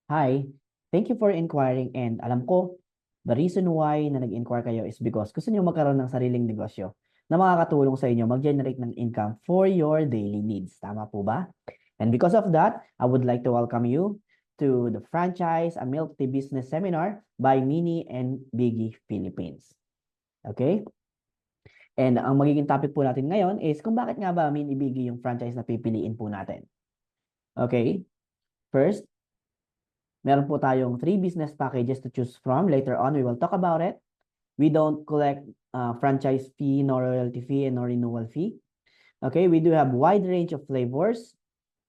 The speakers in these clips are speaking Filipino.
Hi, thank you for inquiring and alam ko, the reason why na nag-inquire kayo is because gusto niyo magkaroon ng sariling negosyo na makakatulong sa inyo mag-generate ng income for your daily needs. Tama po ba? And because of that, I would like to welcome you to the Franchise a Milk Tea Business Seminar by Mini and Biggie Philippines. Okay? And ang magiging topic po natin ngayon is kung bakit nga ba Mini Biggie yung franchise na pipiliin po natin. Okay? First, meron po tayong 3 business packages to choose from. Later on, we will talk about it. We don't collect franchise fee, nor royalty fee, and nor renewal fee. Okay, we do have wide range of flavors.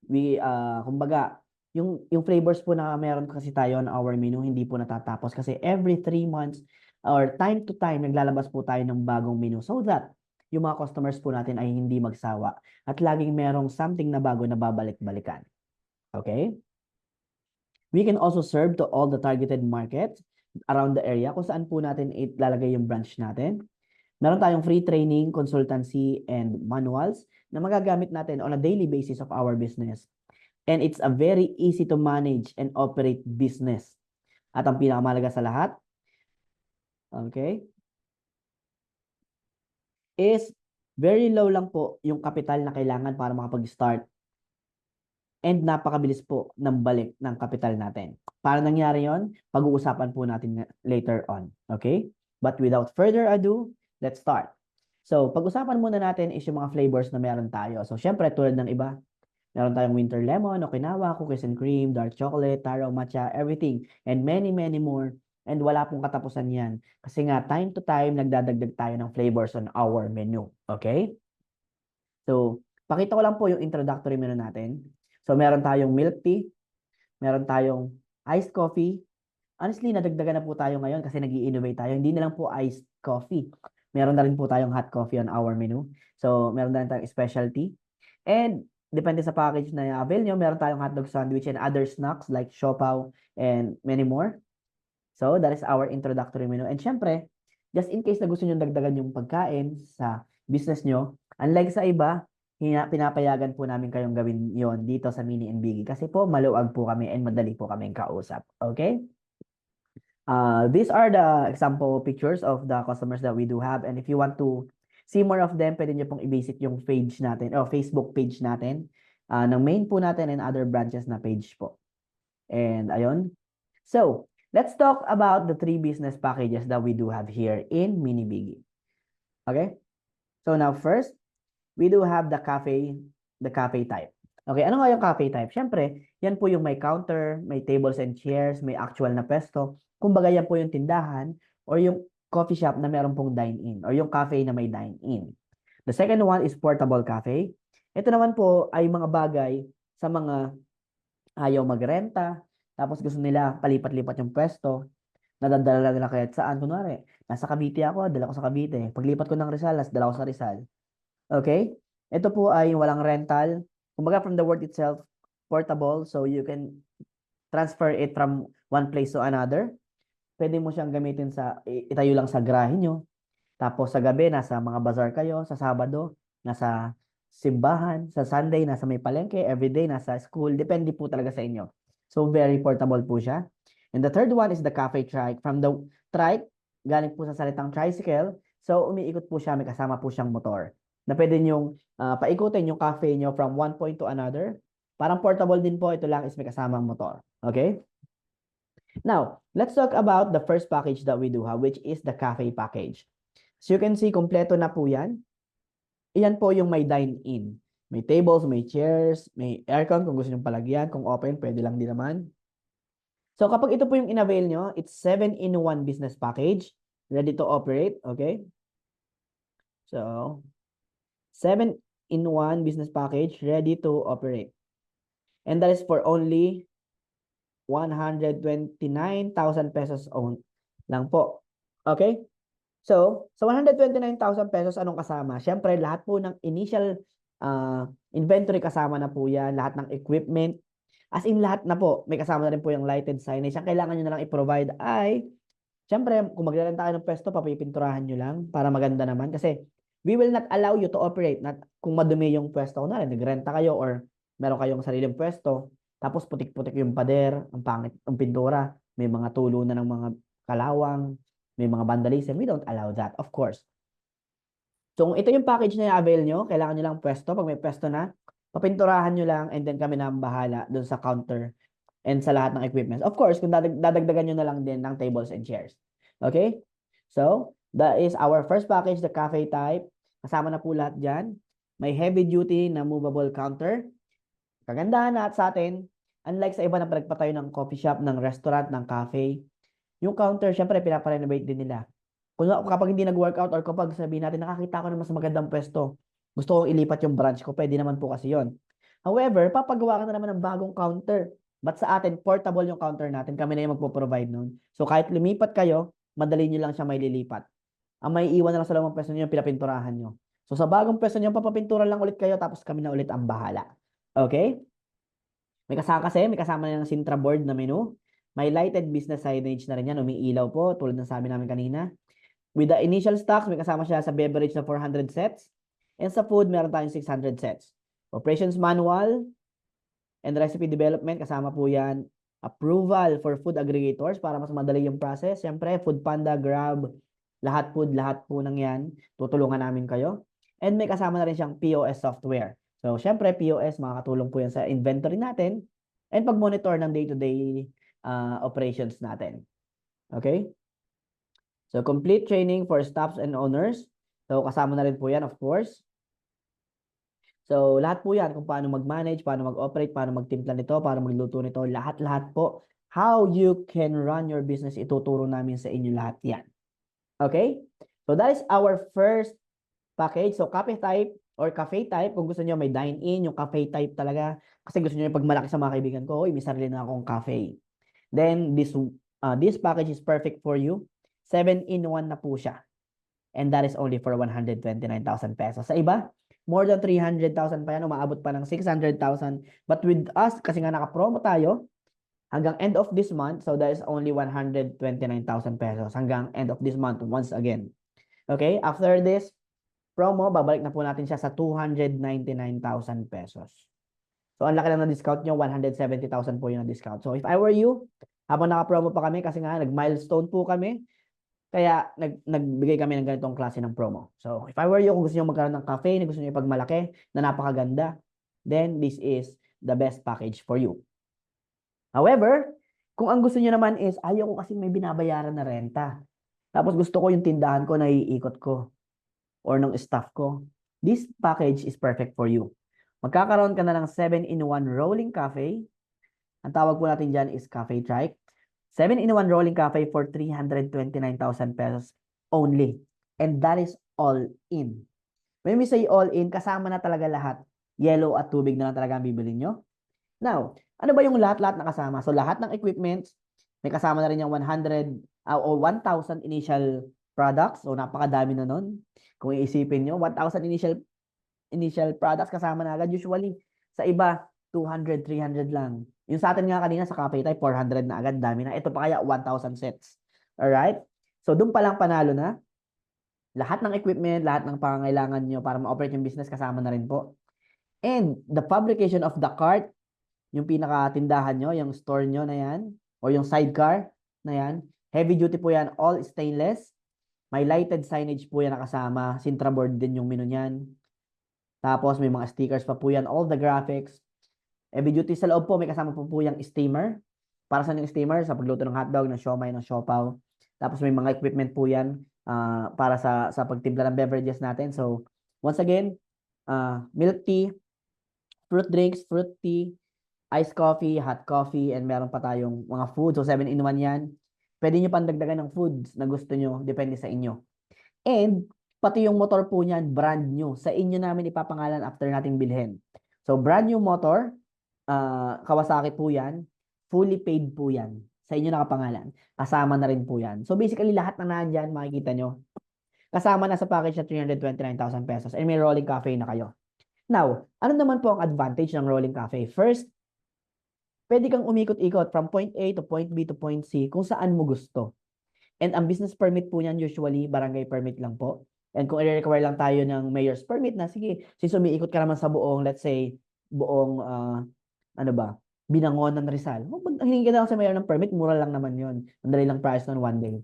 Kumbaga, yung flavors po na meron kasi tayo on our menu, hindi po natatapos kasi every 3 months or time to time, naglalabas po tayo ng bagong menu so that yung mga customers po natin ay hindi magsawa at laging merong something na bago na babalik-balikan. Okay? We can also serve to all the targeted markets around the area kung saan po natin ilalagay yung branch natin. Meron tayong free training, consultancy, and manuals na magagamit natin on a daily basis of our business. And it's a very easy to manage and operate business. At ang pinakamahalaga sa lahat, okay, is very low lang po yung capital na kailangan para makapag-start and napakabilis po ng balik ng capital natin. Para nangyari yon, pag-uusapan po natin later on. Okay? But without further ado, let's start. So, pag-usapan muna natin is yung mga flavors na meron tayo. So, syempre, tulad ng iba, meron tayong winter lemon, Okinawa, cookies and cream, dark chocolate, taro, matcha, everything, and many, many more. And wala pong katapusan yan. Kasi nga, time to time, nagdadagdag tayo ng flavors on our menu. Okay? So, pakita ko lang po yung introductory menu natin. So, meron tayong milk tea, meron tayong iced coffee. Honestly, nadagdagan na po tayo ngayon kasi nag-i-innovate tayo. Hindi na lang po iced coffee. Meron na rin po tayong hot coffee on our menu. So, meron na rin tayong specialty. And, depende sa package na i-avail nyo, meron tayong hotdog sandwich and other snacks like siopaw and many more. So, that is our introductory menu. And syempre, just in case na gusto nyo dagdagan yung pagkain sa business nyo, unlike sa iba, pinapayagan po namin kayong gawin yon dito sa Mini and Biggie kasi po maluwag po kami and madali po kaming kausap. Okay? These are the example pictures of the customers that we do have. And if you want to see more of them, pwede nyo pong i-visit yung page natin o Facebook page natin ng main po natin and other branches na page po. And ayun. So, let's talk about the 3 business packages that we do have here in Mini Biggie. Okay? So now first, we do have the cafe type. Okay, ano nga yung cafe type? Siyempre, yan po yung may counter, may tables and chairs, may actual na pesto. Kumbaga yan po yung tindahan or yung coffee shop na meron pong dine-in or yung cafe na may dine-in. The second one is portable cafe. Ito naman po ay mga bagay sa mga ayaw magrenta, tapos gusto nila palipat-lipat yung pwesto, nadadala nila kahit saan. Kunwari, nasa Cavite ako, dala ko sa Cavite. Paglipat ko ng Rizal, dala ko sa Rizal. Okay? Ito po ay walang rental. Kumbaga from the word itself, portable, so you can transfer it from one place to another. Pwede mo siyang gamitin itayo lang sa garahe nyo. Tapos sa gabi, nasa mga bazaar kayo. Sa Sabado, nasa simbahan. Sa Sunday, nasa may palengke. Everyday, nasa school. Depende po talaga sa inyo. So, very portable po siya. And the third one is the cafe trike. From the trike, galing po sa salitang tricycle. So, umiikot po siya. May kasama po siyang motor. Na pwede nyong paikutin yung cafe nyo from one point to another. Parang portable din po. Ito lang is may kasamang motor. Okay? Now, let's talk about the first package that we do have, which is the cafe package. So you can see, kompleto na po yan. Iyan po yung may dine-in. May tables, may chairs, may aircon kung gusto nyo palagyan. Kung open, pwede lang din naman. So kapag ito po yung in-avail nyo, it's 7-in-1 business package. Ready to operate, okay? So, 7-in-1 business package, ready to operate. And that is for only 129,000 pesos lang po. Okay? So, sa 129,000 pesos, anong kasama? Siyempre, lahat po ng initial inventory kasama na po yan, lahat ng equipment, as in lahat na po, may kasama na rin po yung lighted signage. Ang kailangan nyo na lang i-provide ay, siyempre, kung maglalan tayo ng pwesto, papipinturahan nyo lang para maganda naman. Kasi, we will not allow you to operate. Kung madumi yung pwesto, kunwari, nagrenta kayo or meron kayong sariling pwesto, Tapos putik-putik yung pader, ang pangit ang pintura, may mga tulo na ng mga kalawang, may mga vandalism. We don't allow that, of course. So, kung ito yung package na i-avail nyo, kailangan nyo lang pwesto. Pag may pwesto na, papinturahan nyo lang and then kami na ang bahala dun sa counter and sa lahat ng equipment. Of course, kung dadagdagan nyo na lang din ng tables and chairs. Okay? So, that is our first package, the cafe type. Kasama na po lahat dyan. May heavy duty na movable counter. Kagandahan na sa atin, unlike sa iba na pinagpatayo ng coffee shop, ng restaurant, ng cafe, yung counter, syempre, pinaparenovate din nila. Kapag hindi nag-workout or kapag sabihin natin, nakakita ko ng mas magandang pwesto, gusto kong ilipat yung branch ko, pwede naman po kasi yon. However, papagawa ka na naman ng bagong counter. But sa atin, portable yung counter natin. Kami na yung magpo-provide nun. So kahit lumipat kayo, madali nyo lang siya may lilipat. Ang may iwan na lang sa lumang pwesto nyo yung pinapinturahan nyo. So sa bagong pwesto nyo, papapintura lang ulit kayo, tapos kami na ulit ang bahala. Okay? May kasama na ng Sintra board na menu. May lighted business signage na rin yan. Umiilaw po, tulad ng sabi namin kanina. With the initial stocks, may kasama siya sa beverage na 400 sets. And sa food, meron tayong 600 sets. Operations manual and recipe development, kasama po yan. Approval for food aggregators para mas madali yung process. Siyempre, Foodpanda, Grab, lahat po ng yan. Tutulungan namin kayo. And may kasama na rin siyang POS software. So, siyempre, POS, makakatulong po yan sa inventory natin and pag-monitor ng day-to-day operations natin. Okay? So, complete training for staffs and owners. So, kasama na rin po yan, of course. So, lahat po yan, kung paano mag-manage, paano mag-operate, paano magtimpla nito, paano magluto nito, lahat-lahat po. How you can run your business, ituturo namin sa inyo lahat yan. Okay? So, that is our first package. So, cafe type or cafe type, kung gusto niyo may dine-in, yung cafe type talaga. Kasi gusto niyo pagmalaki sa mga kaibigan ko, may sarili na akong cafe. Then, this package is perfect for you. 7-in-1 na po siya. And that is only for 129,000 pesos. Sa iba, more than 300,000 pa yan, umaabot pa ng 600,000. But with us, kasi nga naka-promo tayo, hanggang end of this month, so that is only 129,000 pesos. Hanggang end of this month, once again. Okay, after this promo, babalik na po natin siya sa 299,000 pesos. So, ang laki lang ng discount nyo, 170,000 po yung discount. So, if I were you, habang naka-promo pa kami, kasi nga, nag-milestone po kami, kaya nagbigay kami ng ganitong klase ng promo. So, if I were you, kung gusto nyo magkaroon ng cafe, na gusto nyo ipagmalaki, na napakaganda, then this is the best package for you. However, kung ang gusto nyo naman is, ayaw ko kasi may binabayaran na renta. Tapos gusto ko yung tindahan ko na iikot ko or ng staff ko. This package is perfect for you. Magkakaroon ka na ng 7-in-1 rolling cafe. Ang tawag po natin dyan is cafe trike. 7-in-1 rolling cafe for 329,000 pesos only. And that is all in. When we say all in, kasama na talaga lahat. Yellow at tubig na lang talaga ang bibilin nyo. Now, ano ba yung lahat-lahat na kasama? So, lahat ng equipments, may kasama na rin yung 100 o 1,000 initial products. So, napakadami na nun. Kung iisipin nyo, 1,000 initial products kasama na agad. Usually, sa iba, 200, 300 lang. Yung sa atin nga kanina sa cafe type, 400 na agad. Dami na. Ito pa kaya 1,000 sets. Alright? So, doon pa lang panalo na. Lahat ng equipment, lahat ng pangangailangan nyo para ma-operate yung business, kasama na rin po. And the fabrication of the cart, yung pinakatindahan nyo, yung store nyo na yan, o yung sidecar na yan, heavy duty po yan, all stainless. May lighted signage po yan nakasama. Sintra board din yung menu niyan. Tapos may mga stickers pa po yan, all the graphics. Heavy duty sa loob po, may kasama po yung steamer. Para sa yung steamer? Sa pagluto ng hotdog, ng siomay, ng siopaw. Tapos may mga equipment po yan para sa pagtimpla ng beverages natin. So, once again, milk tea, fruit drinks, fruit tea, iced coffee, hot coffee, and meron pa tayong mga food. So, 7-in-1 yan. Pwede nyo pandagdagan ng foods na gusto nyo, depende sa inyo. And, pati yung motor po niyan, brand new. Sa inyo namin ipapangalan after nating bilhin. So, brand new motor, Kawasaki po yan, fully paid po yan. Sa inyo nakapangalan. Kasama na rin po yan. So, basically, lahat na nandyan, makikita nyo. Kasama na sa package na 329,000 pesos. And may rolling cafe na kayo. Now, ano naman po ang advantage ng rolling cafe? First, pwede kang umikot-ikot from point A to point B to point C kung saan mo gusto. And ang business permit po niyan usually, barangay permit lang po. And kung i-require lang tayo ng mayor's permit na, sige, since umiikot ka naman sa buong, let's say, buong, ano ba, Binangonan, Rizal. Hihingi ka na lang sa mayor ng permit, mura lang naman yun. Ang dali lang price nun, one day.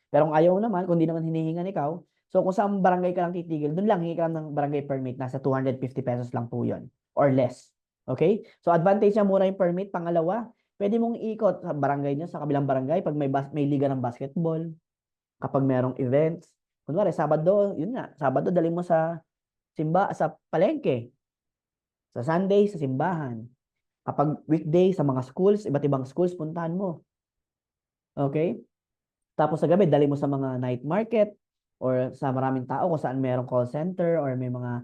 Pero kung ayaw mo naman, kung di naman hinihingan ikaw, so kung saan barangay ka lang titigil, dun lang, hingi ka lang ng barangay permit, nasa 250 pesos lang po yun, or less. Okay? So advantage niya, mura yung permit. Pangalawa, pwede mong ikot sa barangay niyo, sa kabilang barangay, pag may liga ng basketball, kapag merong events. Kunwari, Sabado, yun nga, Sabado, dali mo sa sa palengke. Sa Sunday, sa simbahan. Kapag weekday, sa mga schools, iba't ibang schools, puntahan mo. Okay? Tapos sa gabi, dali mo sa mga night market or sa maraming tao kung saan merong call center or may mga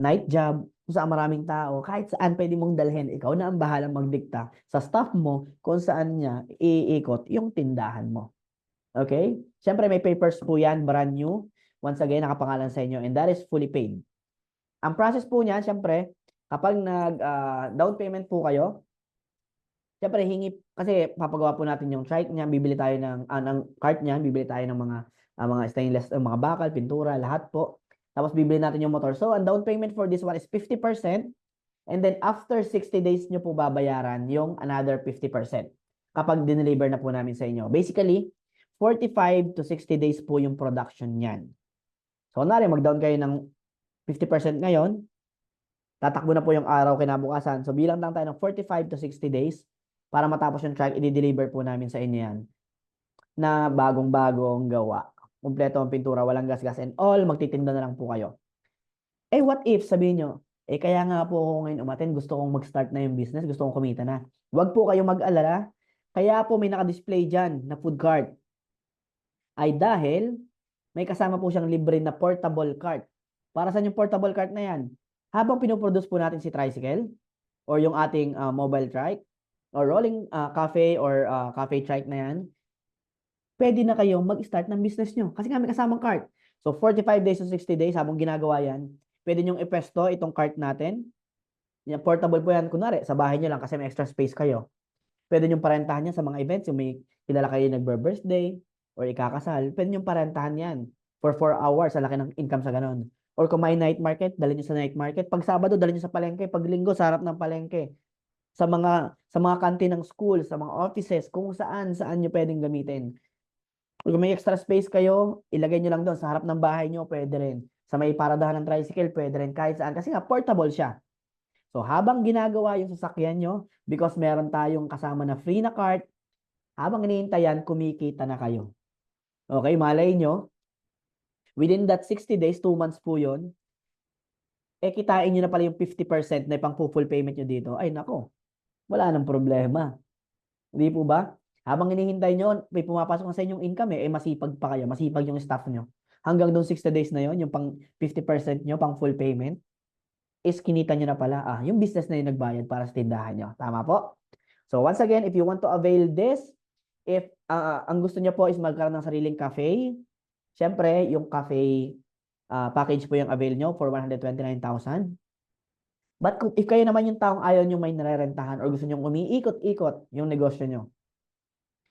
night job, kung saan maraming tao, kahit saan pwede mong dalhin, ikaw na ang bahalang magdikta sa staff mo kung saan niya iikot yung tindahan mo. Okay? Siyempre, may papers po yan, brand new. Once again, nakapangalan sa inyo and that is fully paid. Ang process po niyan, siyempre, kapag down payment po kayo, siyempre, kasi papagawa po natin yung trike niya, bibili tayo ng cart niya, bibili tayo ng mga stainless, mga bakal, pintura, lahat po. Tapos bibili natin yung motor. So, ang down payment for this one is 50%. And then, after 60 days nyo po babayaran yung another 50%. Kapag dineliver na po namin sa inyo. Basically, 45 to 60 days po yung production niyan. So, kunwari, mag-down kayo ng 50% ngayon, tatakbo na po yung araw kinabukasan. So, bilang lang tayo ng 45 to 60 days para matapos yung track, i-deliver po namin sa inyo yan na bagong-bagong gawa. Kumpleto ang pintura, walang gas-gas and all, magtitinda na lang po kayo. Eh, what if, sabihin nyo, kaya nga po ako ngayon umattend, gusto kong mag-start na yung business, gusto kong kumita na. Huwag po kayong mag-alala, kaya po may naka-display dyan na food cart. Ay dahil, may kasama po siyang libre na portable cart. Para saan yung portable cart na yan? Habang pinoproduce po natin si tricycle, or yung ating mobile trike, or rolling cafe or cafe trike na yan, pwede na kayong mag-start ng business nyo. Kasi nga may kasamang cart. So, 45 days to 60 days, habang ginagawa yan, pwede nyong ipesto itong cart natin. Yan, portable po yan, kunwari, sa bahay nyo lang kasi may extra space kayo. Pwede nyong parentahan yan sa mga events, yung may kilala kayo nagbe-birthday, or ikakasal, pwede nyong parentahan yan for 4 hours, sa laki ng income sa ganon. Or kung may night market, dali nyo sa night market. Pag Sabado, dali nyo sa palengke. Pag Linggo, sa harap ng palengke. Sa mga kantin ng school, sa mga offices, kung saan nyo pwedeng gamitin. Kung may extra space kayo, ilagay nyo lang doon. Sa harap ng bahay nyo, pwede rin. Sa may paradahan ng tricycle, pwede rin. Kahit saan. Kasi nga, portable siya. So, habang ginagawa yung sasakyan nyo, because meron tayong kasama na free na cart, habang hinihintay yan, kumikita na kayo. Okay, malay nyo, within that 60 days, 2 months po yun, kitain nyo na pala yung 50% na pang full payment nyo dito. Ay, nako, wala nang problema. Hindi po ba? Habang hinihintay nyo, may pumapasok na sa inyong income masipag pa kayo, masipag yung staff nyo. Hanggang doon 60 days na yon, yung pang 50% nyo, pang full payment, is kinita nyo na pala, yung business na yung nagbayad para sa tindahan nyo. Tama po? So once again, if you want to avail this, if ang gusto nyo po is magkaroon ng sariling cafe, syempre, yung cafe package po yung avail nyo for 129,000. But if kayo naman yung taong ayaw nyo may narerentahan or gusto nyo umiikot-ikot yung negosyo nyo,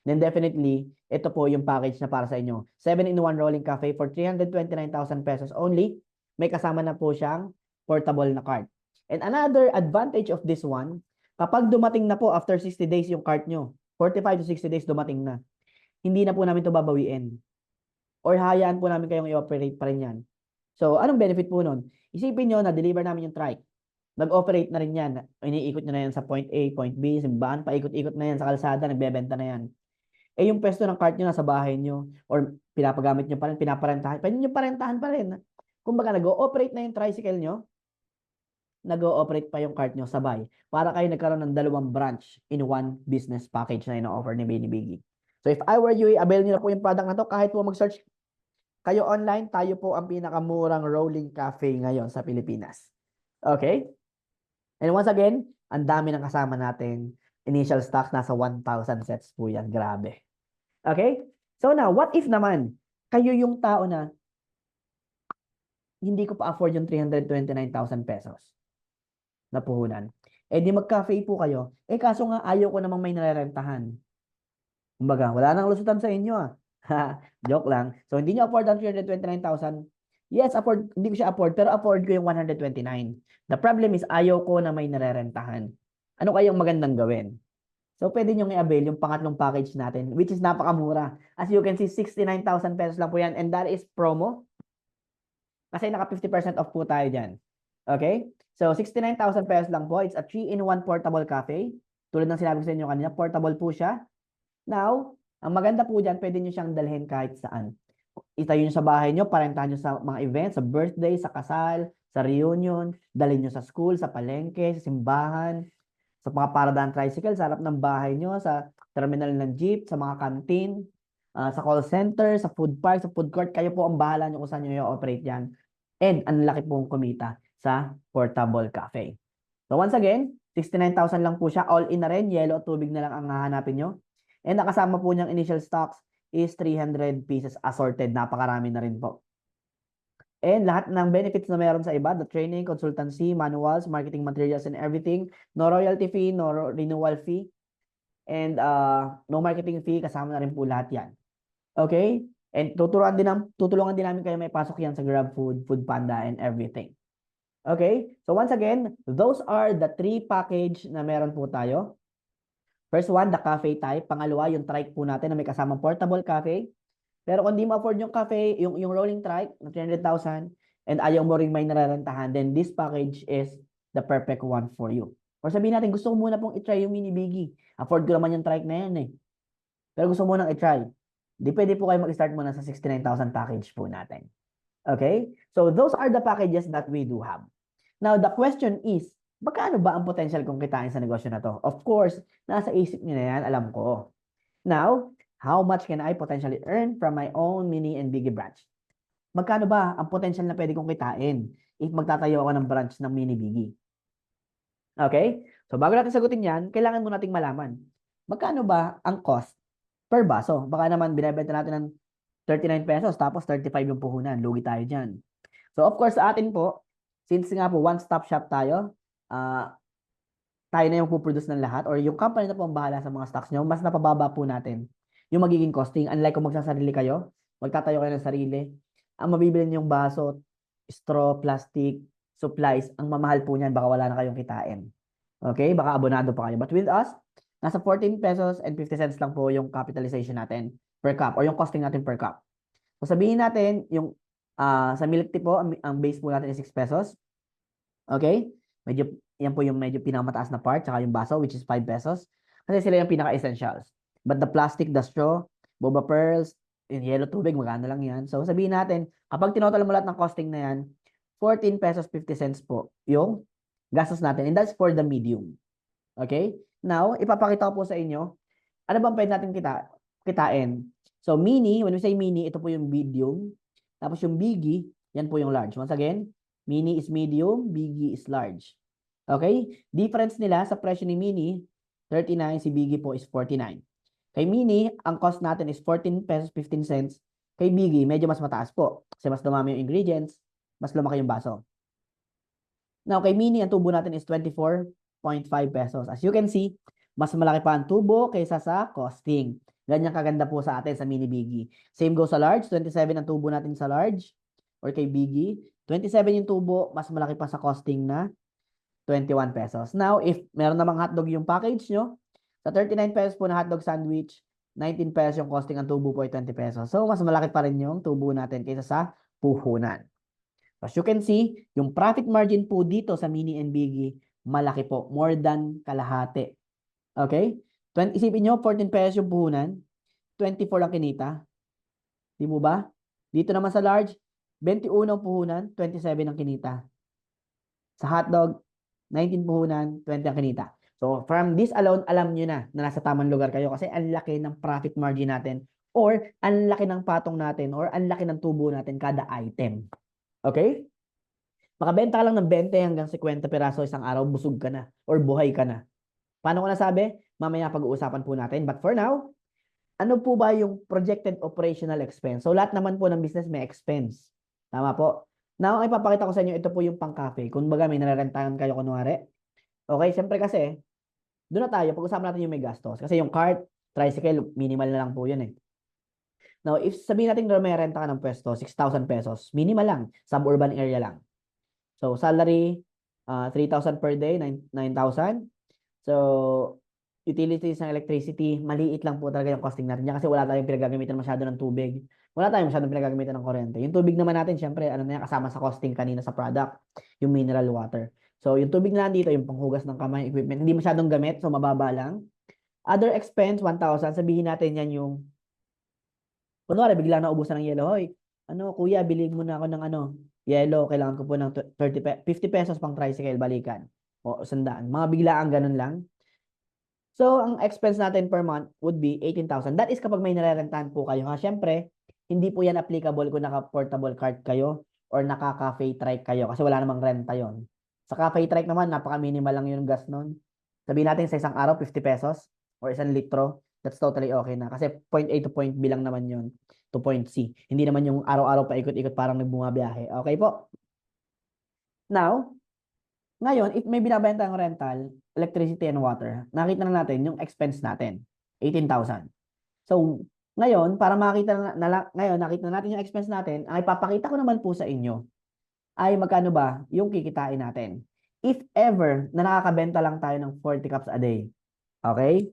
then definitely, ito po yung package na para sa inyo. 7-in-1 rolling cafe for 329,000 pesos only. May kasama na po siyang portable na cart. And another advantage of this one, kapag dumating na po after 60 days yung cart nyo, 45 to 60 days dumating na, hindi na po namin ito babawiin. Or hayaan po namin kayong i-operate pa rin yan. So, anong benefit po nun? Isipin nyo na deliver namin yung trike. Nag-operate na rin yan. Iniikot nyo na yan sa point A, point B, simbahan, paikot-ikot na yan sa kalsada, nagbebenta na yan. Yung pwesto ng cart nyo nasa bahay nyo or pinapagamit nyo pa rin, pinaparentahan, pwede nyo parentahan pa rin. Kumbaga, nag-ooperate na yung tricycle nyo, nag-ooperate pa yung cart nyo sabay para kayo nagkaroon ng 2 branch in 1 business package na ino-offer ni Benny Biggie. So, if I were you, i-avail nyo na po yung product na to. Kahit po mag-search kayo online, tayo po ang pinakamurang rolling cafe ngayon sa Pilipinas. Okay? And once again, ang dami ng kasama natin. Initial stocks, nasa 1,000 sets po yan. Grabe. Okay? So now, what if naman, kayo yung tao na hindi ko pa afford yung 329,000 pesos na puhunan. Di mag-cafe po kayo. Kaso nga ayaw ko namang may narerentahan. Kumbaga, wala nang lusutan sa inyo Joke lang. So, hindi nyo afford ang 329,000. Yes, afford. Hindi ko siya afford, pero afford ko yung 129. The problem is, ayaw ko na may narerentahan. Ano kayang magandang gawin? So, pwede nyo i-avail yung pangatlong package natin, which is napakamura. As you can see, 69,000 pesos lang po yan. And that is promo. Kasi naka 50% off po tayo dyan. Okay? So, 69,000 pesos lang po. It's a 3-in-1 portable cafe. Tulad ng sinabi ko sa inyo kanina, portable po siya. Now, ang maganda po dyan, pwede nyo siyang dalhin kahit saan. Itayo nyo sa bahay nyo, parentahan nyo sa mga events, sa birthday, sa kasal, sa reunion, dalhin nyo sa school, sa palengke, sa simbahan, sa mga paradaan tricycle, sa harap ng bahay nyo, sa terminal ng jeep, sa mga canteen, sa call center, sa food park, sa food court, kayo po ang bahala nyo kung saan nyo i-operate yan. And ang laki pong kumita sa portable cafe. So once again, 69,000 lang po siya. All in na rin, yellow at tubig na lang ang hahanapin nyo. And nakasama po niyang initial stocks is 300 pieces assorted. Napakarami na rin po. And lahat ng benefits na meron sa iba, the training, consultancy, manuals, marketing materials, and everything. No royalty fee, no renewal fee, and no marketing fee. Kasama na rin po lahat yan. Okay? And tutulungan din namin kayo may pasok yan sa GrabFood, Foodpanda, and everything. Okay? So once again, those are the 3 package na meron po tayo. First one, the cafe type. Pangalawa, yung trike po natin na may kasamang portable cafe. Pero kung di ma-afford yung cafe, yung rolling trike na 300,000 and ayaw mo ring may nararentahan, then this package is the perfect one for you. Or sabihin natin, gusto ko muna pong i-try yung mini biggie. Afford ko naman yung trike na yan eh. Pero gusto mo nang i-try. Di pwede po kayo mag-start muna sa 69,000 package po natin. Okay? So those are the packages that we do have. Now, the question is, magkano ba ang potential kong kitain sa negosyo na to? Of course, nasa isip niyo na yan, alam ko. Now, how much can I potentially earn from my own mini and biggie branch? Magkano ba ang potential na pwede kong kitain if magtatayo ako ng branch ng mini biggie? Okay? So, bago natin sagutin yan, kailangan mo nating malaman. Magkano ba ang cost per baso? Baka naman binibenta natin ng 39 pesos tapos 35 yung puhunan. Lugi tayo dyan. So, of course, sa atin po, since nga po one-stop shop tayo, tayo na yung puproduce ng lahat or yung company na po ang bahala sa mga stocks nyo, mas napababa po natin yung magiging costing. Unlike kung magsasarili kayo, magtatayo kayo ng sarili, ang mabibili niyong baso, straw, plastic, supplies, ang mamahal po niyan, baka wala na kayong kitain. Okay? Baka abonado pa kayo. But with us, nasa 14 pesos and 50 cents lang po yung capitalization natin per cup or yung costing natin per cup. So sabihin natin, yung sa milk tea po, ang base po natin is 6 pesos. Okay? Medyo, yan po yung medyo pinakamataas na part, tsaka yung baso, which is 5 pesos. Kasi sila yung pinaka-essentials. But the plastic, the straw, boba pearls, yung yellow tubig, magkano lang yan. So, sabihin natin, kapag tinotal mo lahat ng costing na yan, 14 pesos 50 cents po yung gastos natin. And that's for the medium. Okay? Now, ipapakita ko po sa inyo, ano bang pwede natin kitain? So, mini, when we say mini, ito po yung medium. Tapos yung biggie, yan po yung large. Once again, mini is medium, biggie is large. Okay? Difference nila sa presyo ni mini, 39, si biggie po is 49. Kay mini, ang cost natin is 14 pesos 15 cents. Kay biggie, medyo mas mataas po. Kasi mas dumami yung ingredients, mas lumaki yung baso. Now, kay mini, ang tubo natin is 24.5 pesos. As you can see, mas malaki pa ang tubo kaysa sa costing. Ganyan kaganda po sa atin sa mini biggie. Same goes sa large, 27 ang tubo natin sa large or kay biggie. 27 yung tubo, mas malaki pa sa costing na 21 pesos. Now, if meron namang hotdog yung package nyo, sa 39 pesos po na hotdog sandwich, 19 pesos yung costing, ang tubo po ay 20 pesos. So, mas malaki pa rin yung tubo natin kaysa sa puhunan. As you can see, yung profit margin po dito sa mini and biggie, malaki po. More than kalahati. Okay? Isipin nyo, 14 pesos yung puhunan, 24 ang kinita. Di mo ba? Dito naman sa large, 21 ang puhunan, 27 ang kinita. Sa hotdog, 19 puhunan, 20 ang kinita. So, from this alone, alam nyo na nasa tamang lugar kayo kasi ang laki ng profit margin natin or ang laki ng patong natin or ang laki ng tubo natin kada item. Okay? Makabenta ka lang ng 20 hanggang 50 piraso isang araw, busog ka na or buhay ka na. Paano ko nasabi? Mamaya pag-uusapan po natin. But for now, ano po ba yung projected operational expense? So, lahat naman po ng business may expense. Tama po. Now, ang ipapakita ko sa inyo, ito po yung pang-cafe. Kung baga may nararentahan kayo kunwari. Okay, siyempre kasi, doon na tayo, pag-usapan natin yung may gastos. Kasi yung cart, tricycle, minimal na lang po yun eh. Now, if sabihin natin na may renta ka ng pwesto, 6,000 pesos, minimal lang, suburban area lang. So, salary, 3,000 per day, 9,000. So, utilities ng electricity, maliit lang po talaga yung costing natin niya kasi wala tayong pinagagamitan masyado ng tubig. Wala tayong masyadong pinagagamitan ng kuryente. Yung tubig naman natin, syempre, ano na yan, kasama sa costing kanina sa product, yung mineral water. So, yung tubig na nandito, yung panghugas ng kamay, equipment, hindi masyadong gamit, so mababa lang. Other expense, 1,000, sabihin natin yan yung, kunwari, bigla na ubusan ng yellow, hoy, ano, kuya, bilhin mo na ako ng ano, yellow, kailangan ko po ng 50 pesos pang tricycle, balikan. O, 100. Mga biglaan, ganun lang. So, ang expense natin per month would be 18,000. That is kapag may nirerentahan po kayo. Ha? Siyempre, hindi po yan applicable kung naka-portable cart kayo or naka-cafe trike kayo kasi wala namang renta yon. Sa cafe trike naman, napaka-minimal lang yung gas nun. Sabihin natin sa isang araw, 50 pesos or 1 litro. That's totally okay na. Kasi point A to point B lang naman yun to point C. Hindi naman yung araw-araw pa ikot-ikot parang nagbumabiyahe. Okay po? Now, ngayon, if may binabenta ang rental, electricity and water, nakita na natin yung expense natin, 18,000. So, ngayon, para makita ngayon, nakita na natin yung expense natin, ang ipapakita ko naman po sa inyo ay magkano ba yung kikitain natin. If ever na nakakabenta lang tayo ng 40 cups a day. Okay?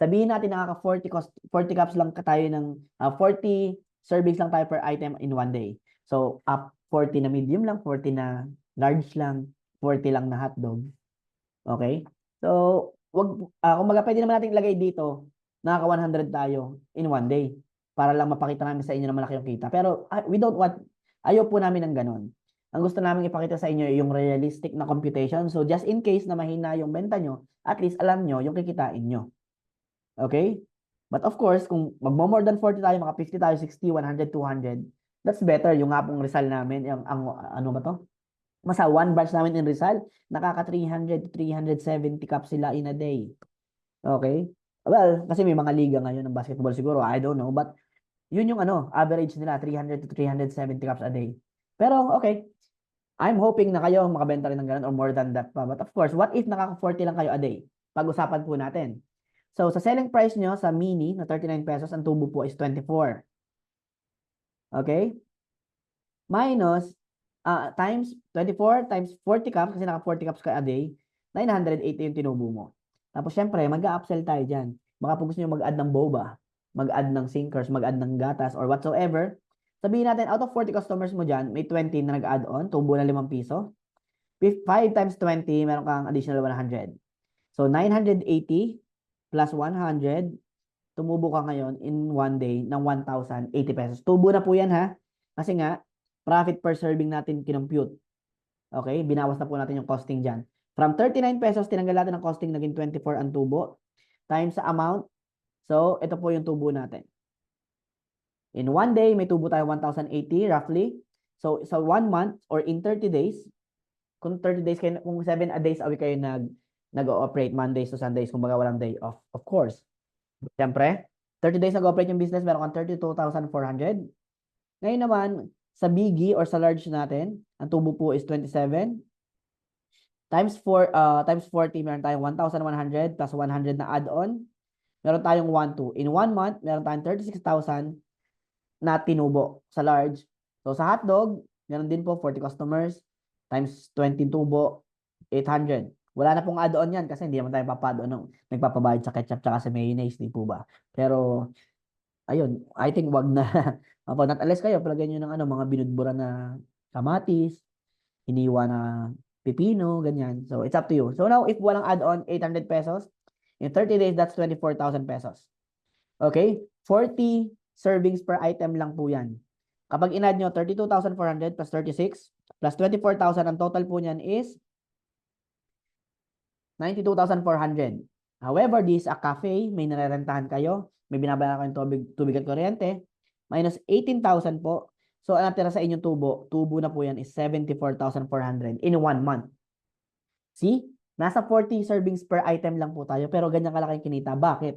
Sabihin natin nakaka 40 cups lang tayo ng 40 servings lang tayo per item in one day. So, 40 na medium lang, 40 na large lang, 40 lang na hotdog. Okay? So, kumbaga pwede naman natin ilagay dito, nakaka 100 tayo in one day para lang mapakita namin sa inyo na malaki yung kita. Pero we don't want, ayaw po namin ng ganun. Ang gusto namin ipakita sa inyo yung realistic na computation. So, just in case na mahina yung benta nyo, at least alam nyo yung kikitain nyo. Okay? But of course, kung more than 40 tayo, maka 50 tayo, 60, 100, 200, that's better. Yung nga pong Rizal namin, yung, ano ba to? Masa one batch namin in Rizal, nakaka 300 to 370 cups sila in a day. Okay? Well, kasi may mga liga ngayon ng basketball siguro, I don't know, but yun yung ano, average nila, 300 to 370 cups a day. Pero okay, I'm hoping na kayo makabenta rin ng ganun or more than that pa. But of course, what if nakaka 40 lang kayo a day? Pag-usapan po natin. So, sa selling price nyo sa mini na 39 pesos, ang tubo po is 24. Okay? Minus, times 24 times 40 cups, kasi naka 40 cups ka a day, 980 yung tinubo mo. Tapos, syempre, mag-upsell tayo dyan. Baka po gusto nyo mag-add ng boba, mag-add ng sinkers, mag-add ng gatas, or whatsoever. Sabihin natin, out of 40 customers mo dyan, may 20 na nag-add on, tubo na 5 piso. 5 times 20, meron kang additional 100. So, 980 plus 100, tumubo ka ngayon in one day ng 1,080 pesos. Tubo na po yan ha. Kasi nga, profit per serving natin kinompute. Okay? Binawas na po natin yung costing dyan. From 39 pesos, tinanggal natin ang costing, naging 24 ang tubo. Times sa amount. So, ito po yung tubo natin. In one day, may tubo tayo 1,080 roughly. So, sa 1 month or in 30 days, kung 30 days kayo, kung 7 days a week kayo nag-ooperate Mondays to Sundays, kumbaga walang day off, of course. Siyempre, 30 days nag-operate yung business, meron kang 32,400. Ngayon naman, sa biggie or sa large natin, ang tubo po is 27. Times 40, meron tayong 1,100 plus 100 na add-on. Meron tayong 1,2. In 1 month, meron tayong 36,000 na tinubo sa large. So, sa hotdog, meron din po 40 customers times 20 tubo, 800. Wala na pong add-on yan kasi hindi naman tayo papado nagpapabayad sa ketchup tsaka sa mayonnaise, di po ba? Pero, ayun, I think wag na. Not unless kayo, palagyan nyo ng mga binudbura na kamatis, hiniwa na pipino, ganyan. So, it's up to you. So, now, if walang add-on, 800 pesos. In 30 days, that's 24,000 pesos. Okay? 40 servings per item lang po yan. Kapag in-add nyo, 32,400 plus 36 plus 24,000, ang total po niyan is 92,400. However, this is a cafe, may narerentahan kayo, may binabayaran kayong tubig at kuryente, minus 18,000 po. So, ang natira sa inyong tubo na po yan is 74,400 in 1 month. See? Nasa 40 servings per item lang po tayo, pero ganyan kalaking kinita. Bakit?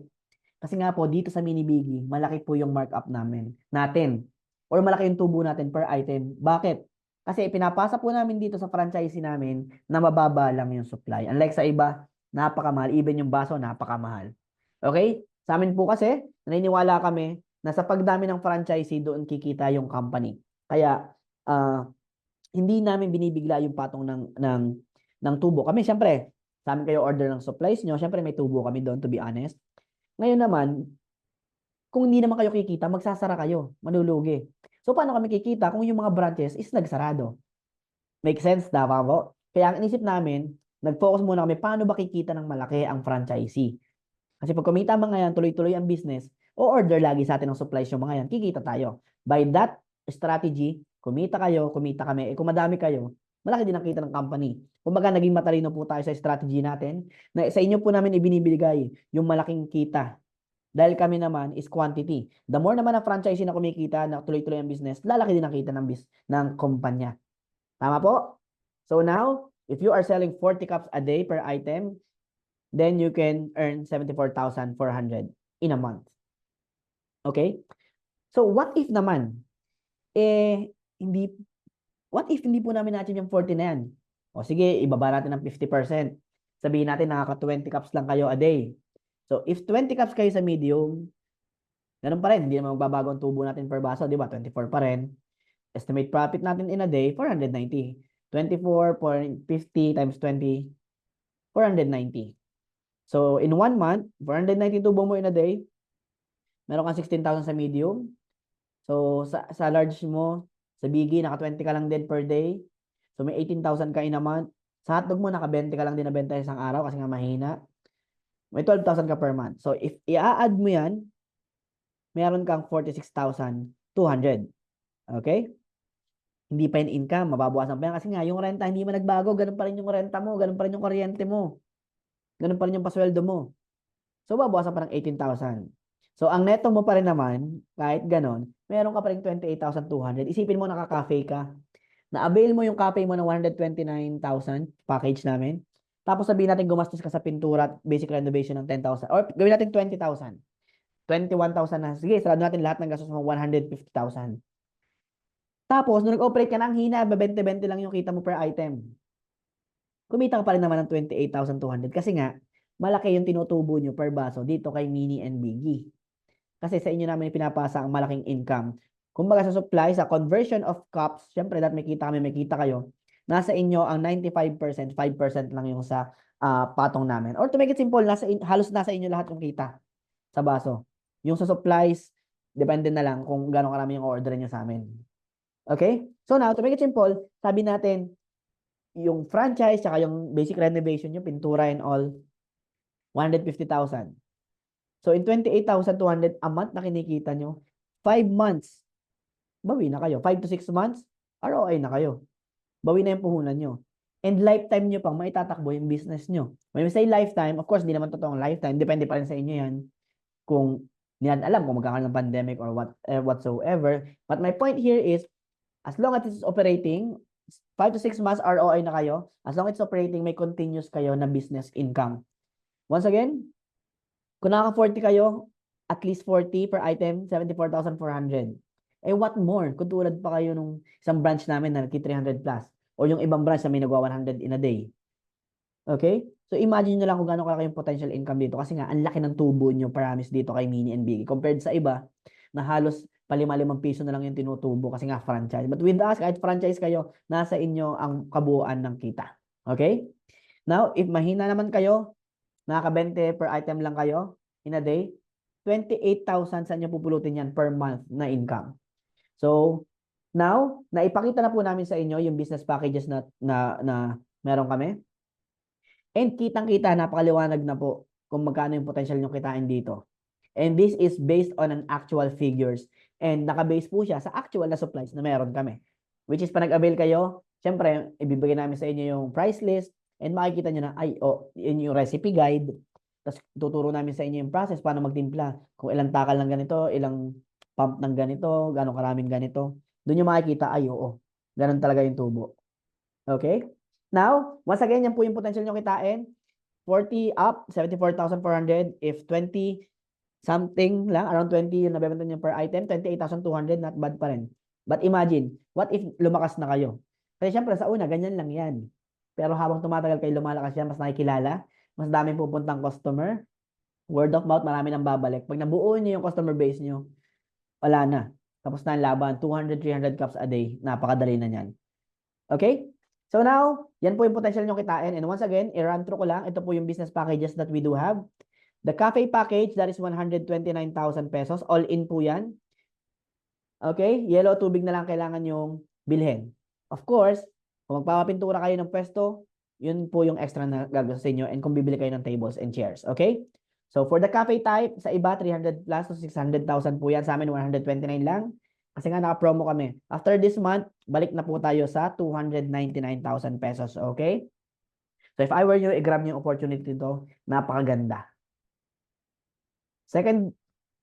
Kasi nga po, dito sa mini biggie, malaki po yung markup natin. Or malaki yung tubo natin per item. Bakit? Kasi pinapasa po namin dito sa franchisee namin na mababa lang yung supply. Unlike sa iba, napakamahal. Even yung baso, napakamahal. Okay? Sa amin po kasi, naniniwala kami na sa pagdami ng franchisee, doon kikita yung company. Kaya, hindi namin binibigla yung patong ng tubo. Kami, syempre, Sa amin kayo order ng supplies nyo. Siyempre, may tubo kami doon, to be honest. Ngayon naman, kung hindi naman kayo kikita, magsasara kayo. Malulugi. So, paano kami kikita kung yung mga branches is nagsarado? Make sense, tama po? Kaya ang inisip namin, nag-focus muna kami, paano ba kikita ng malaki ang franchisee? Kasi pag kumita mga yan, tuloy-tuloy ang business, o order lagi sa atin ng supplies yung mga yan, kikita tayo. By that strategy, kumita kayo, kumita kami. Kung madami kayo, malaki din ang kita ng company. Kumbaga, naging matalino po tayo sa strategy natin na sa inyo po namin ibinibigay yung malaking kita. Dahil kami naman is quantity. The more naman na franchisee na kumikita, na tuloy-tuloy ang business, lalaki din ang kita ng kumpanya. Tama po? So now, if you are selling 40 cups a day per item, then you can earn 74,400 in a month. Okay? So what if naman, what if hindi po namin natin yung 40 na yan? O sige, ibaba natin ng 50%. Sabihin natin nakaka 20 cups lang kayo a day. So if 20 cups kayo sa medium, ganun pa rin, hindi naman magbabago ang tubo natin per baso, di ba? 24 pa rin. Estimate profit natin in a day, 490. 24.50 times 20, 490. So, in 1 month, 490 tubo mo in a day, meron kang 16,000 sa medium. So, sa large mo, sa biggie, naka 20 ka lang din per day. So, may 18,000 ka in a month. Sa hotdog mo, naka 20 ka lang din na benta isang araw kasi nga mahina. May 12,000 ka per month. So, if i-add mo yan, meron kang 46,200. Okay? Hindi pa yung income, mababawasan pa yan. Kasi nga, yung renta, hindi man nagbago, ganun pa rin yung renta mo, ganun pa rin yung kuryente mo, ganun pa rin yung pasweldo mo. So, babawasan pa ng 18,000. So, ang neto mo pa rin naman, kahit ganun, meron ka pa rin 28,200. Isipin mo, nakaka-cafe ka. Na-avail mo yung cafe mo ng 129,000 package namin. Tapos sabihin natin gumastos ka sa pintura at basic renovation ng 10,000. Or gawin natin 20,000. 21,000 na. Sige, sarado natin lahat ng gastos mo 150,000. Tapos, nung nag-operate ka na, ang hina, 20-20 lang yung kita mo per item. Kumita ka pa rin naman ng 28,200 kasi nga, malaki yung tinutubo nyo per baso dito kay Mini and Biggie. Kasi sa inyo namin pinapasa ang malaking income. Kumbaga sa supply, sa conversion of cups, syempre that may kita kayo, nasa inyo ang 95%, 5% lang yung sa patong namin. Or to make it simple, halos nasa inyo lahat yung kita sa baso. Yung sa supplies, depende na lang kung gano'ng karami yung order nyo sa amin. Okay? So now, to make it simple, sabi natin, yung franchise, tsaka yung basic renovation, yung pintura and all, 150,000. So, in 28,200 a month na kinikita nyo, 5 months, bawi na kayo. 5 to 6 months, ROI na kayo. Bawi na yung puhunan nyo. And lifetime nyo pang maitatakbo yung business nyo. When we say lifetime, of course, hindi naman totoong lifetime. Depende pa rin sa inyo yan. Kung hindi natin alam kung magkakaroon ng pandemic or whatsoever. But my point here is, as long as it's operating, 5 to 6 months ROI na kayo. As long as it's operating, may continuous kayo na business income. Once again, kung nakaka-40 kayo, at least 40 per item, 74,400. Eh, what more? Kung tulad pa kayo nung isang branch namin na nagki-300 plus. O yung ibang branch na may nagwa 100 in a day. Okay? So, imagine nyo lang kung gano'ng kalaki yung potential income dito. Kasi nga, ang laki ng tubo nyo, promise, dito kay Mini and Biggie. Compared sa iba, na halos palima-limang piso na lang yung tinutubo kasi nga franchise. But with us, kahit franchise kayo, nasa inyo ang kabuuan ng kita. Okay? Now, if mahina naman kayo, nakaka-20 per item lang kayo in a day, 28,000 saan nyo pupulutin yan per month na income. So, now, naipakita na po namin sa inyo yung business packages na meron kami. And kitang-kita, napakaliwanag na po kung magkano yung potential nyo kitain dito. And this is based on an actual figures. And naka-base po siya sa actual na supplies na meron kami. Which is, pa nag-avail kayo, syempre, ibibigay namin sa inyo yung price list and makikita nyo na, yun yung recipe guide. Tapos tuturo namin sa inyo yung process, paano magtimpla. Kung ilang takal ng ganito, ilang pump ng ganito, gano'ng karaming ganito. Doon yung makikita, ganun talaga yung tubo. Okay? Now, once again, yan po yung potential nyo kitain. 40 up, 74,400. If 20 something lang, around 20 yung nabebenta nyo per item, 28,200, not bad pa rin. But imagine, what if lumakas na kayo? Kasi syempre sa una, ganyan lang yan. Pero habang tumatagal kayo, lumalakas yan, mas nakikilala, mas daming pupuntang customer, word of mouth, marami nang babalik. Pag nabuo nyo yung customer base nyo, wala na. Tapos na ang laban, 200, 300 cups a day, napakadali na yan. Okay? So now, yan po yung potential nyo kitain. And once again, i-run through ko lang. Ito po yung business packages that we do have. The cafe package, that is 129,000 pesos. All in po yan. Okay? Yellow tubig na lang kailangan yung bilhin. Of course, kung magpapapintura kayo ng pwesto, yun po yung extra na gagawin sa inyo and kung bibili kayo ng tables and chairs. Okay? So for the cafe type, sa iba 300 plus to 600,000 po yan. Sa amin 129 lang. Kasi nga naka-promo kami. After this month, balik na po tayo sa 299,000 pesos. Okay? So if I were you, i-grab niyo yung opportunity nito. Napakaganda. Second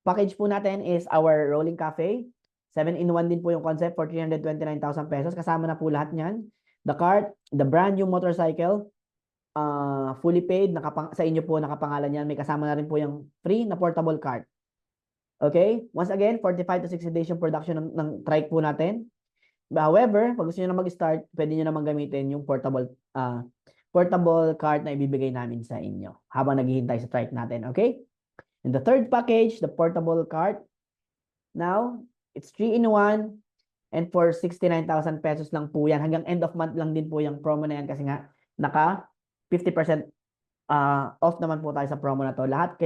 package po natin is our rolling cafe. 7-in-1 din po yung concept for 329,000 pesos. Kasama na po lahat niyan. The cart, the brand new motorcycle, fully paid, sa inyo po nakapangalan yan. May kasama na rin po yung free na portable cart. Okay? Once again, 45 to 60 days yung production ng trike po natin. However, pag gusto nyo na mag-start, pwede nyo naman gamitin yung portable cart na ibibigay namin sa inyo habang naghihintay sa trike natin. Okay? And the third package, the portable cart. Now, it's 3-in-1 and for 69,000 pesos lang po yan. Hanggang end of month lang din po yung promo na yan kasi nga naka 50% off naman po tayo sa promo na to. Lahat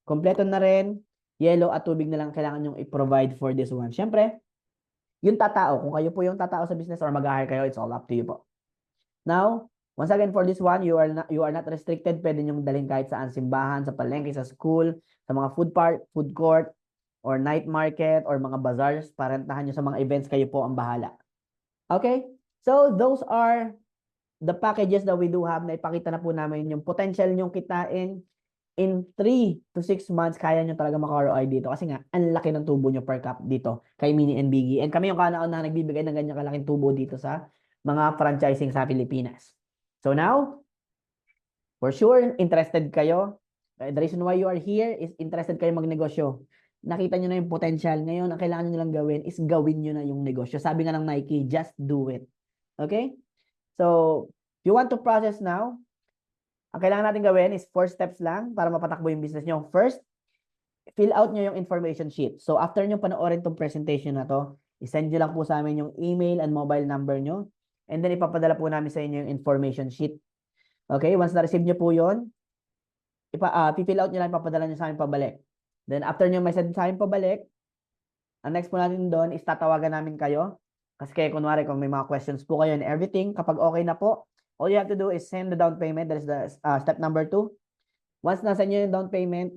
kompleto na rin. Yellow at tubig na lang kailangan yung i-provide for this one. Siyempre, yung tatao, kung kayo po yung tatao sa business or mag-hire kayo, it's all up to you po. Now, once again, for this one, you are not restricted. Pwede nyong dalhin kahit saan, simbahan, sa palengke, sa school, sa mga food court, or night market, or mga bazaars. Parentahan nyo sa mga events, kayo po ang bahala. Okay? So, those are the packages that we do have na ipakita na po namin yung potential nyong kitain. In 3 to 6 months, kaya nyo talaga maka-ROI dito. Kasi nga, ang laki ng tubo nyo per cup dito kay Mini and Biggie. And kami yung kanaon na nagbibigay ng ganyan kalaking tubo dito sa mga franchising sa Pilipinas. So now, for sure, interested kayo. The reason why you are here is interested kayo magnegosyo. Nakita nyo na yung potential. Ngayon, ang kailangan nyo lang gawin is gawin nyo na yung negosyo. Sabi nga ng Nike, just do it. Okay? So, if you want to process now, ang kailangan natin gawin is 4 steps lang para mapatakbo yung business nyo. First, fill out nyo yung information sheet. So, after nyo panoorin tong presentation na to, isend nyo lang po sa amin yung email and mobile number nyo. And then, ipapadala po namin sa inyo yung information sheet. Okay? Once na-receive nyo po yun, fill out nyo lang, ipapadala nyo sa amin pabalik. Then, after nyo may send sa amin pabalik, ang next po natin doon is tatawagan namin kayo. Kasi kayo, kunwari, kung may mga questions po kayo and everything, kapag okay na po, all you have to do is send the down payment. That is the step number 2. Once nasa inyo yung down payment,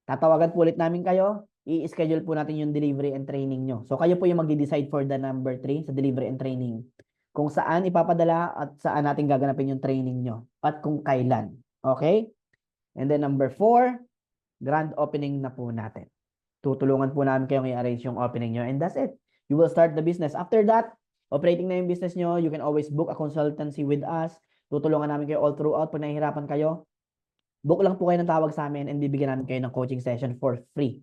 tatawagan po ulit namin kayo. I-schedule po natin yung delivery and training nyo. So, kayo po yung magde-decide for the number 3 sa delivery and training. Kung saan ipapadala at saan natin gaganapin yung training nyo. At kung kailan. Okay? And then number 4, grand opening na po natin. Tutulungan po namin kayong i-arrange yung opening nyo. And that's it. You will start the business. After that, operating na yung business nyo, you can always book a consultancy with us. Tutulungan namin kayo all throughout. Pag nahihirapan kayo, book lang po kayo ng tawag sa amin and bibigyan namin kayo ng coaching session for free.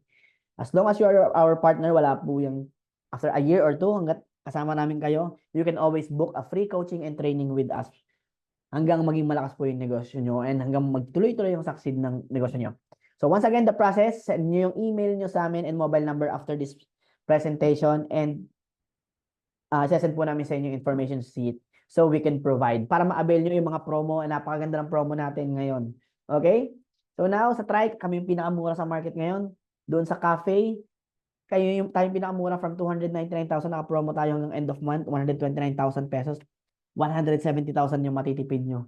As long as you are our partner, wala po yung after a year or 2, hanggat kasama namin kayo, you can always book a free coaching and training with us hanggang maging malakas po yung negosyo nyo and hanggang magtuloy-tuloy yung succeed ng negosyo nyo. So once again, the process, send nyo yung email nyo sa amin and mobile number after this presentation and sesend po namin sa inyo yung information sheet so we can provide para ma-avail nyo yung mga promo. Napakaganda ng promo natin ngayon. Okay? So now, sa Trike, kami yung pinakamura sa market ngayon. Doon sa cafe, tayong pinakamura from 299,000, naka-promo tayo hanggang end of month, 129,000 pesos. 170,000 yung matitipid nyo.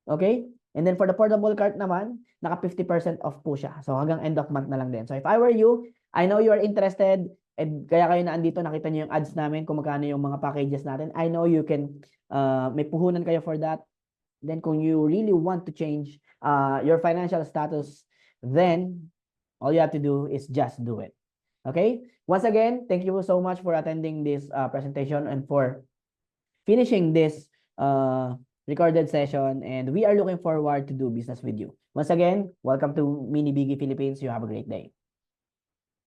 Okay? And then for the portable cart naman, naka 50% off po siya. So hanggang end of month na lang din. So if I were you, I know you are interested, and kaya kayo na andito, nakita niyo yung ads namin kung magkano yung mga packages natin. I know you can, may puhunan kayo for that. Then kung you really want to change your financial status, then all you have to do is just do it. Okay? Once again, thank you so much for attending this presentation and for finishing this recorded session. And we are looking forward to do business with you. Once again, welcome to Mini Biggie Philippines. You have a great day.